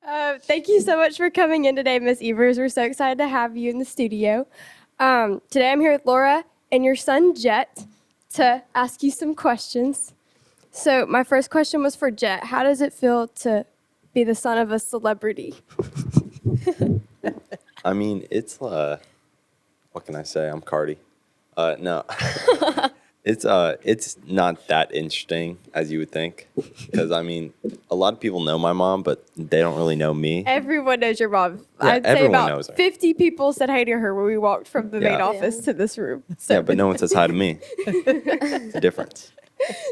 Thank you so much for coming in today, Miss Evers. We're so excited to have you in the studio. Today I'm here with Laura and your son, Jet, to ask you some questions. So my first question was for Jet. How does it feel to be the son of a celebrity? I mean, what can I say? I'm Cardi. No, it's not that interesting as you would think, because I mean, a lot of people know my mom, but they don't really know me. Everyone knows your mom. Yeah, I'd say everyone about knows her. 50 people said hi to her when we walked from the main Yeah. office to this room. So, Yeah, but no one says hi to me. It's a difference.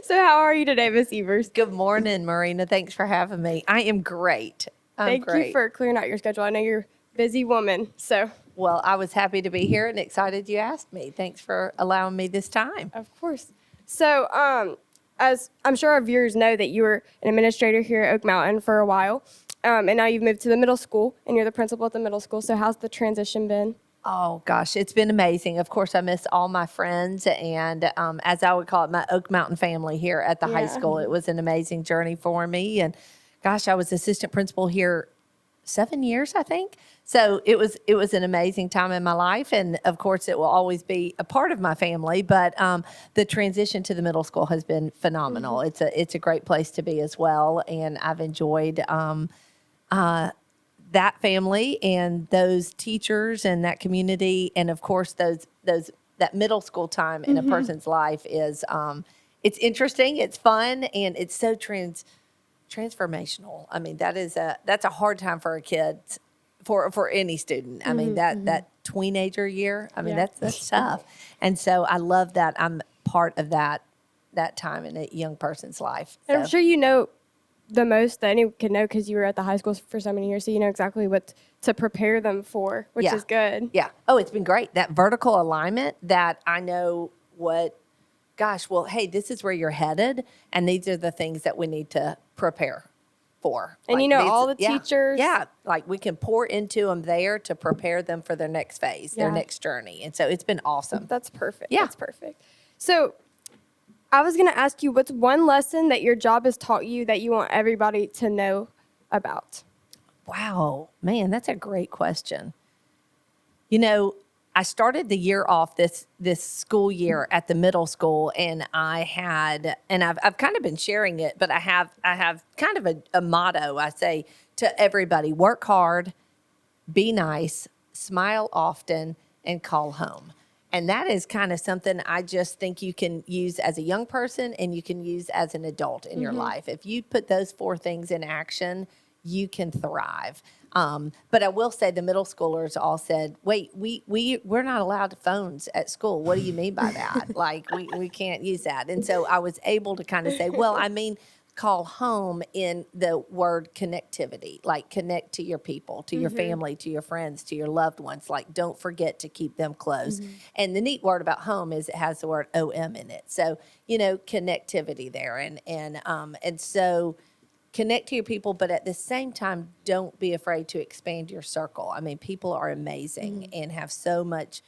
so how are you today, Miss Evers? Good morning, Marina. Thanks for having me. I am great. Thank you for clearing out your schedule. I know you're a busy woman, so. Well, I was happy to be here and excited you asked me. Thanks for allowing me this time. Of course. So, as I'm sure our viewers know that you were an administrator here at Oak Mountain for a while, and now you've moved to the middle school, and you're the principal at the middle school. So, how's the transition been? Oh, gosh, it's been amazing. Of course, I miss all my friends and, as I would call it, my Oak Mountain family here at the high Yeah. school. It was an amazing journey for me. And, gosh, I was assistant principal here 7 years, I think. So it was an amazing time in my life, and of course, it will always be a part of my family. But the transition to the middle school has been phenomenal. It's a great place to be as well, and I've enjoyed that family and those teachers and that community, and of course, those that middle school time in a person's life is it's interesting, it's fun, and it's so transformational. I mean, that's a hard time for a kid, for any student. I mean, that teenager year. I mean, Yeah. that's tough. And so I love that I'm part of that time in a young person's life. And I'm So, sure you know the most that anyone can know because you were at the high school for so many years, so you know exactly what to prepare them for, which Yeah. is good. yeah. Oh, it's been great. That vertical alignment, that I know gosh, well, hey, this is where you're headed, and these are the things that we need to prepare for. And you know, all the yeah, teachers- Yeah, like we can pour into them there to prepare them for their next phase, their Yeah. next journey. And so it's been awesome. That's perfect. Yeah. That's perfect. So, I was going to ask you, what's one lesson that your job has taught you that you want everybody to know about? Wow, man, that's a great question. You know, I started the year off this school year at the middle school, and I've kind of been sharing it, but I have kind of a motto. I say to everybody: work hard, be nice, smile often, and call home. And that is kind of something I just think you can use as a young person and you can use as an adult in your life. If you put those 4 things in action, you can thrive. But I will say the middle schoolers all said, wait, we're not allowed phones at school. What do you mean by that? Like, we can't use that. And so I was able to kind of say, well, I mean, call home in the word connectivity, like connect to your people, to your family, to your friends, to your loved ones. Like, don't forget to keep them close. And the neat word about home is it has the word OM in it. So, you know, connectivity there. And so connect to your people, but at the same time, don't be afraid to expand your circle. I mean, people are amazing and have so much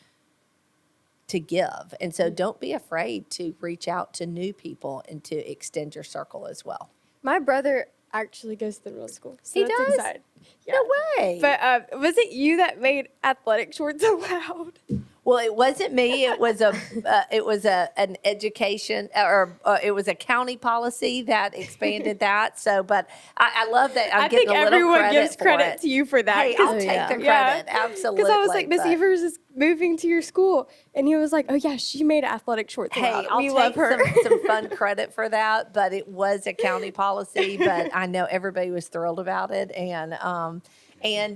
to give. And so don't be afraid to reach out to new people and to extend your circle as well. My brother actually goes to the middle school. So He that's does? exciting. Yeah. No way. But was it you that made athletic shorts allowed? Well, it wasn't me. It was an education, or it was a county policy that expanded that. So, but I love that. I'm I getting think a little everyone credit gives for credit it. to you for that. Hey, I'll take the credit. Absolutely. Because I was like, Miss but- Evers is moving to your school. And he was like, oh, yeah, she made athletic shorts Hey, allowed. I'll We take love her. some fun credit for that, but it was a county policy. But I know everybody was thrilled about it, and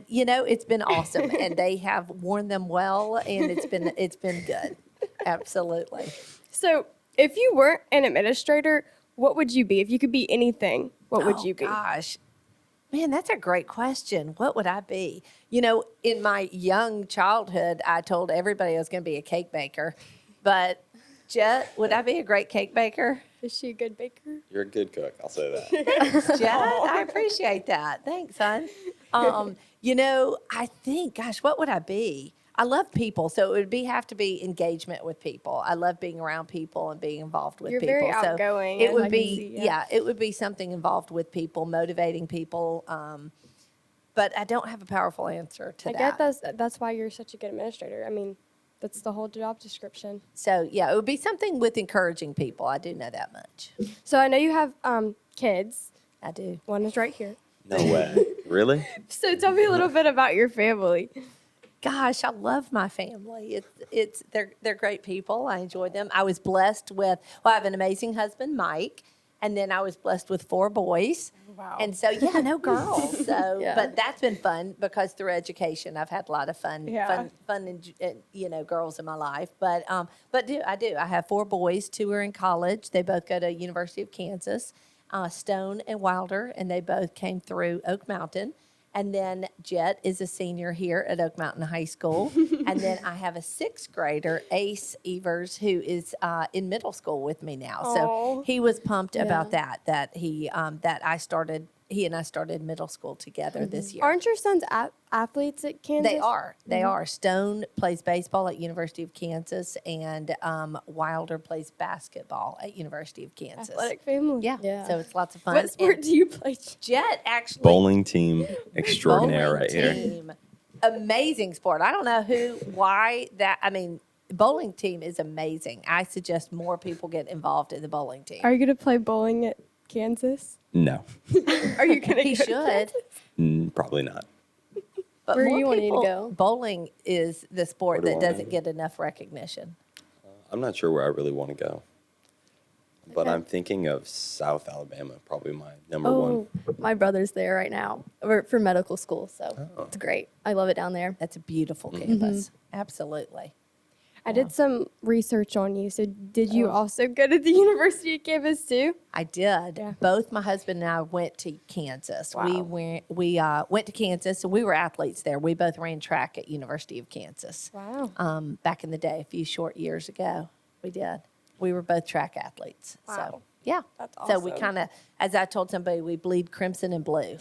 you know, it's been awesome, and they have worn them well, and it's been good. Absolutely. So if you weren't an administrator, what would you be? If you could be anything, what would you be? Gosh. Man, that's a great question. What would I be? You know, in my young childhood, I told everybody I was going to be a cake baker. But, Jet, would I be a great cake baker? Is she a good baker? You're a good cook. I'll say that. Thanks, Jet. I appreciate that. Thanks, son. You know, I think, gosh, what would I be? I love people, so it would have to be engagement with people. I love being around people and being involved with You're people. very So outgoing, it and would I can be, see, yeah, it would be something involved with people, motivating people. but I don't have a powerful answer to I that. get that's why you're such a good administrator. I mean, that's the whole job description. So yeah, it would be something with encouraging people. I do know that much. So I know you have kids. I do. One is right here. No way. Really? So tell me a little bit about your family. Gosh, I love my family. They're great people. I enjoy them. I was blessed with I have an amazing husband, Mike, and then I was blessed with 4 boys. Wow. And so yeah, no girls. So Yeah. but that's been fun because through education I've had a lot of fun Yeah. and girls in my life. But I do. I have 4 boys. 2 are in college. They both go to University of Kansas, Stone and Wilder, and they both came through Oak Mountain. And then Jet is a senior here at Oak Mountain High School. And then I have a 6th grader, Ace Evers, who is in middle school with me now. Aw. So he was pumped about Yeah. that he he and I started middle school together this year. Aren't your sons athletes at Kansas? They are. They are. Stone plays baseball at University of Kansas, and Wilder plays basketball at University of Kansas. Athletic family. Yeah. Yeah. So it's lots of fun. What sport And do you play? Jet actually Bowling team extraordinaire bowling right here. team, amazing sport. I don't know why that. I mean, bowling team is amazing. I suggest more people get involved in the bowling team. Are you going to play bowling at Kansas? No, Are you going to He should. probably not. But Where more you wanting to people- go? Bowling is the sport Where do that I doesn't wanna get enough recognition. I'm not sure where I really want to go. But Okay. I'm thinking of South Alabama, probably my number Oh, one. my brother's there right now for medical school, so Oh. it's great. I love it down there. That's a beautiful Mm-hmm. campus. Absolutely. I did some research on you. So did you also go to the University of Kansas too? I did. Yeah. Both my husband and I went to Kansas. Wow. We went to Kansas, so we were athletes there. We both ran track at University of Kansas. Wow. Back in the day, a few short years ago, we did. We were both track athletes. Wow. So yeah, That's So we awesome. kind of, as I told somebody, we bleed crimson and blue,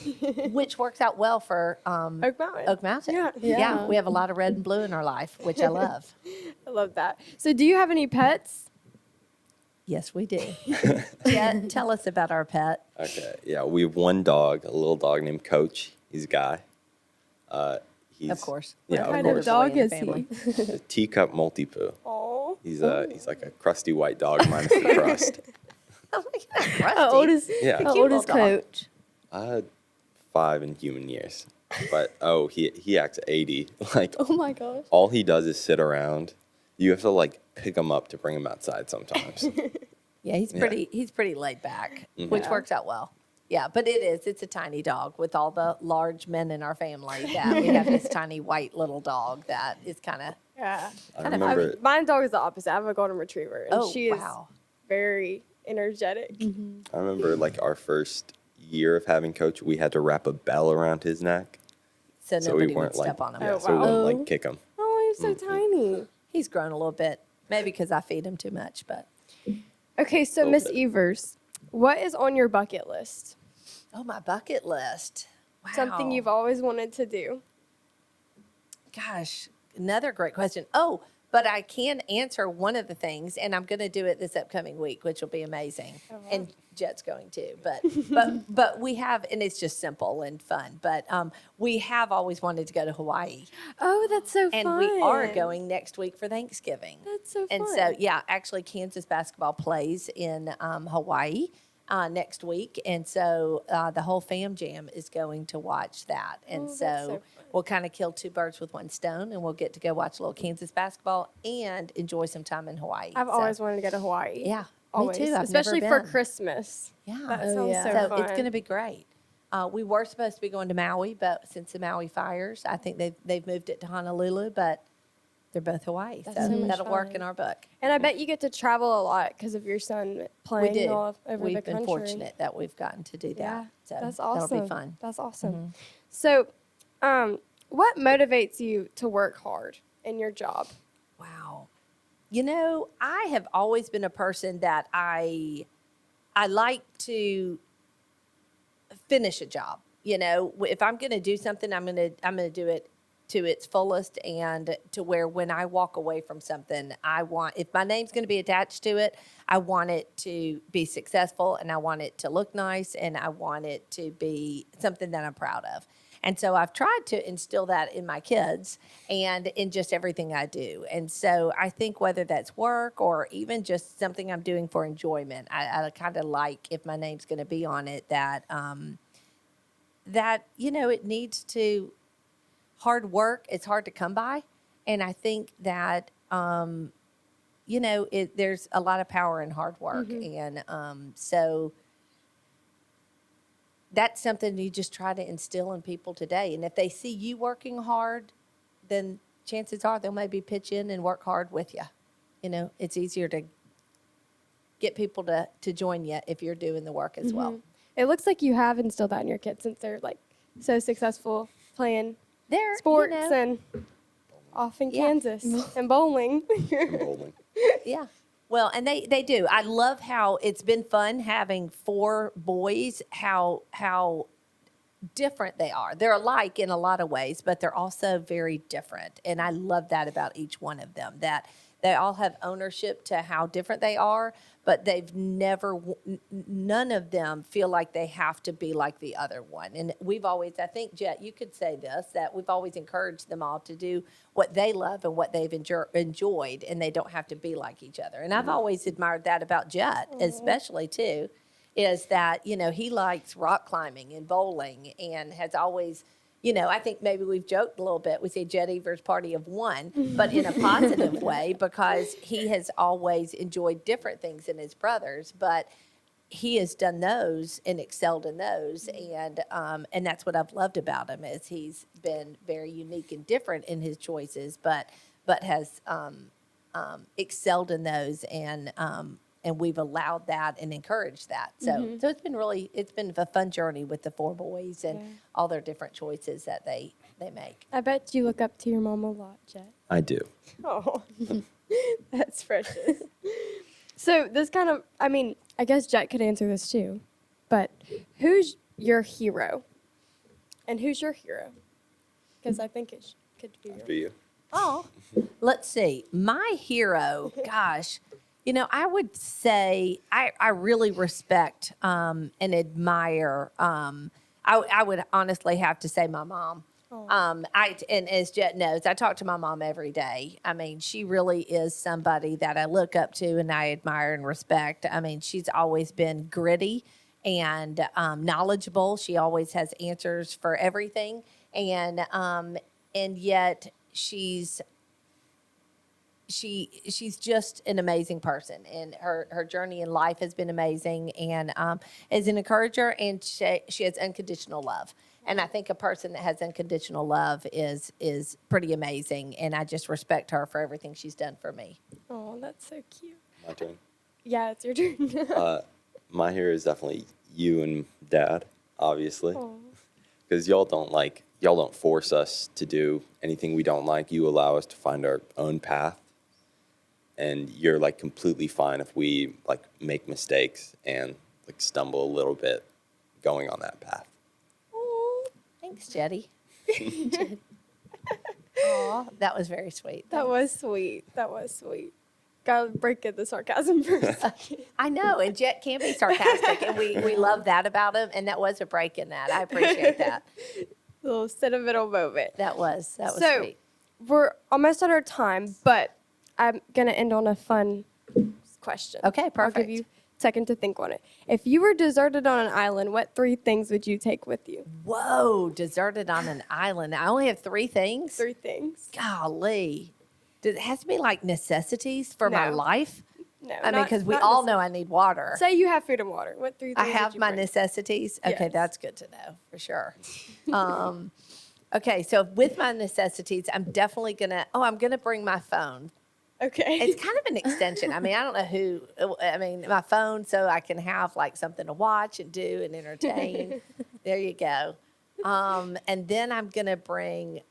which works out well for Oak Mountain. Oak Mountain. Yeah. Yeah. We have a lot of red and blue in our life, which I love. I love that. So do you have any pets? Yes, we do. Jet, tell us about our pet. Okay, yeah, we have one dog, a little dog named Coach. He's a guy. He's, Of course. Yeah, What of kind of course. dog Boy in is the he? family. A teacup multi-poo. Oh. He's like a crusty white dog minus the crust. Oh my God, Rusty. How old is Yeah. How Cute old is little dog. Coach? 5 in human years. But he acts 80. Like Oh my gosh. all he does is sit around. You have to like pick him up to bring him outside sometimes. Yeah, he's Yeah. pretty laid back, Mhm. which Yeah. works out well. Yeah, but it's a tiny dog with all the large men in our family that we have this tiny white little dog that is kind of, Yeah. I Kind of remember. My dog is the opposite. I have a golden retriever, and oh, she is wow. very energetic. I remember like our first year of having Coach, we had to wrap a bell around his neck, So so nobody we would weren't like step on him. yeah, Oh, so we wow. wouldn't Oh. like kick him. Oh, he's so tiny. He's grown a little bit, maybe because I feed him too much, but Okay, so Little Miss bit. Evers, what is on your bucket list? oh, my bucket list. Wow. Something you've always wanted to do. Gosh, another great question. Oh, but I can answer one of the things, and I'm going to do it this upcoming week, which will be amazing. wow. And Jet's going to, but we have, and it's just simple and fun. But we have always wanted to go to Hawaii, Oh, that's so and fun. we are going next week for Thanksgiving. That's so fun. And so, yeah, actually, Kansas basketball plays in Hawaii next week. And so the whole fam jam is going to watch that. And Oh, that's so fun. we'll kind of kill 2 birds with one stone, and we'll get to go watch a little Kansas basketball and enjoy some time in Hawaii. I've So, always wanted to go to Hawaii. yeah, Always. me too. I've Especially never for been. Christmas. Yeah. That Oh, sounds yeah. so So fun. it's going to be great. We were supposed to be going to Maui, but since the Maui fires, I think they've moved it to Honolulu, but they're both Hawaii. That's so so much that'll work fun. in our book. And I bet you get to travel a lot because of your son We playing do. all over We've the been country. fortunate that we've gotten to do that. Yeah, So that's awesome. that'll be fun. Mm-hmm. That's awesome. So, what motivates you to work hard in your job? Wow. You know, I have always been a person that I like to finish a job. You know, if I'm going to do something, I'm going to do it to its fullest, and to where when I walk away from something, if my name's going to be attached to it, I want it to be successful, and I want it to look nice, and I want it to be something that I'm proud of. And so I've tried to instill that in my kids and in just everything I do. And so I think whether that's work or even just something I'm doing for enjoyment, I kind of like, if my name's going to be on it, that it needs to, hard work, it's hard to come by. And I think that, there's a lot of power in hard work. And so that's something you just try to instill in people today. And if they see you working hard, then chances are they'll maybe pitch in and work hard with you. It's easier to get people to join you if you're doing the work as well. It looks like you have instilled that in your kids since they're like so successful playing They're sports and off in Kansas and bowling. And bowling. Yeah. Well, and they do. I love how it's been fun having 4 boys, how different they are. They're alike in a lot of ways, but they're also very different. And I love that about each one of them, that they all have ownership to how different they are, but they've never, none of them feel like they have to be like the other one. And we've always, I think, Jet, you could say this, that we've always encouraged them all to do what they love and what they've enjoyed, and they don't have to be like each other. And I've always admired that about Jet, especially too, is that, he likes rock climbing and bowling and has always, I think maybe we've joked a little bit. We say Jet Evers' party of one, but in a positive way, because he has always enjoyed different things than his brothers, but he has done those and excelled in those. And that's what I've loved about him, is he's been very unique and different in his choices, but has excelled in those, and we've allowed that and encouraged that. So it's been a fun journey with the 4 boys and all their different choices that they make. I bet you look up to your mom a lot, Jet. I do. Oh, that's precious. So this kind of, I guess Jet could answer this too, but who's your hero? And who's your hero? Because I think it could be For you. Oh, let's see. My hero, gosh, I would say I really respect and admire. I would honestly have to say my mom. And as Jet knows, I talk to my mom every day. She really is somebody that I look up to and I admire and respect. She's always been gritty and knowledgeable. She always has answers for everything, and yet she's just an amazing person, and her journey in life has been amazing, and is an encourager, and she has unconditional love. And I think a person that has unconditional love is pretty amazing, and I just respect her for everything she's done for me. Oh, that's so cute. My turn. Yeah, it's your turn. My hero is definitely you and Dad, obviously, Aw. because y'all don't force us to do anything we don't like. You allow us to find our own path, and you're like completely fine if we like make mistakes and like stumble a little bit going on that path. Thanks, Jetty. Aw, that was very sweet. That was sweet. Gotta break in the sarcasm for a second. I know, and Jet can be sarcastic, and we love that about him, and that was a break in that. I appreciate that. Little sentimental moment. That was So, sweet. we're almost at our time, but I'm going to end on a fun question. Okay, I'll perfect. give you a second to think on it. If you were deserted on an island, what 3 things would you take with you? Whoa, deserted on an island. I only have 3 things? 3 things. Golly. Does it have to be like necessities for my No. life? No, Because we all know I need water. Say you have food and water. What 3 things I would have you my bring? necessities. Okay, Yes. that's good to know for sure. Okay, so with my necessities, I'm definitely I'm gonna bring my phone. Okay. It's kind of an extension. I don't know my phone, so I can have like something to watch and do and entertain. There you go. And then I'm gonna bring.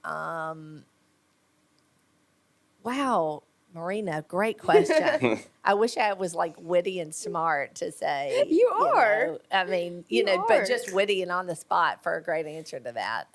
Wow, Marina, great question. I wish I was like witty and smart to say. You are. But are. just witty and on the spot for a great answer to that.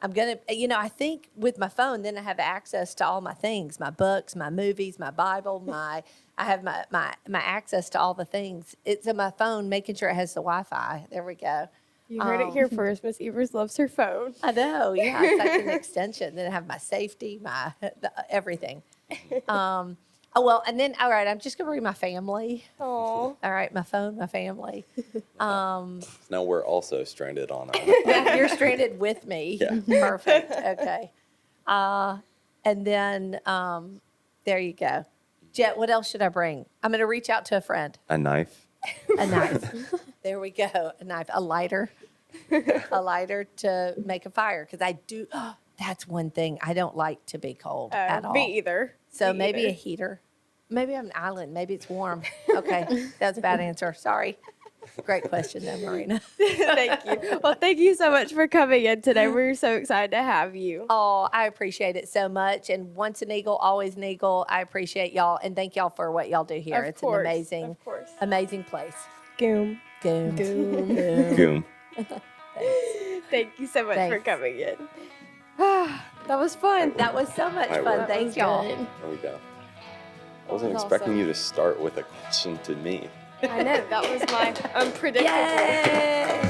I'm going to, I think with my phone, then I have access to all my things, my books, my movies, my Bible, I have my access to all the things. It's on my phone, making sure it has the Wi-Fi. There we go. You heard it here first. Miss Evers loves her phone. I know. Yeah. It's like an extension. Then I have my safety, everything. Oh, well, and then, all right, I'm just going to read my family. Oh, All right, my phone, my family. Now we're also stranded on our. Yeah, you're stranded with me. Yeah. Perfect. Okay. And then there you go. Jet, what else should I bring? I'm going to reach out to a friend. A knife. A knife. There we go. A knife. A lighter. A lighter to make a fire. Because I do, that's one thing. I don't like to be cold at all. me either. So Me maybe either. a heater. Maybe I'm an island. Maybe it's warm. Okay. That's a bad answer. Sorry. Great question, though, Marina. Thank you. Well, thank you so much for coming in today. We're so excited to have you. Oh, I appreciate it so much. And once an eagle, always an eagle. I appreciate y'all. And thank y'all for what y'all do here. Of It's course, an amazing, of course. amazing place. Goom. Goom. Goom. Goom. Thank you so much for Thanks. coming in. That was fun. That was so much That fun. was Thank y'all. good. There we go. I wasn't was expecting awesome. you to start with a question to me. I know, that was my unpredictable. Yay!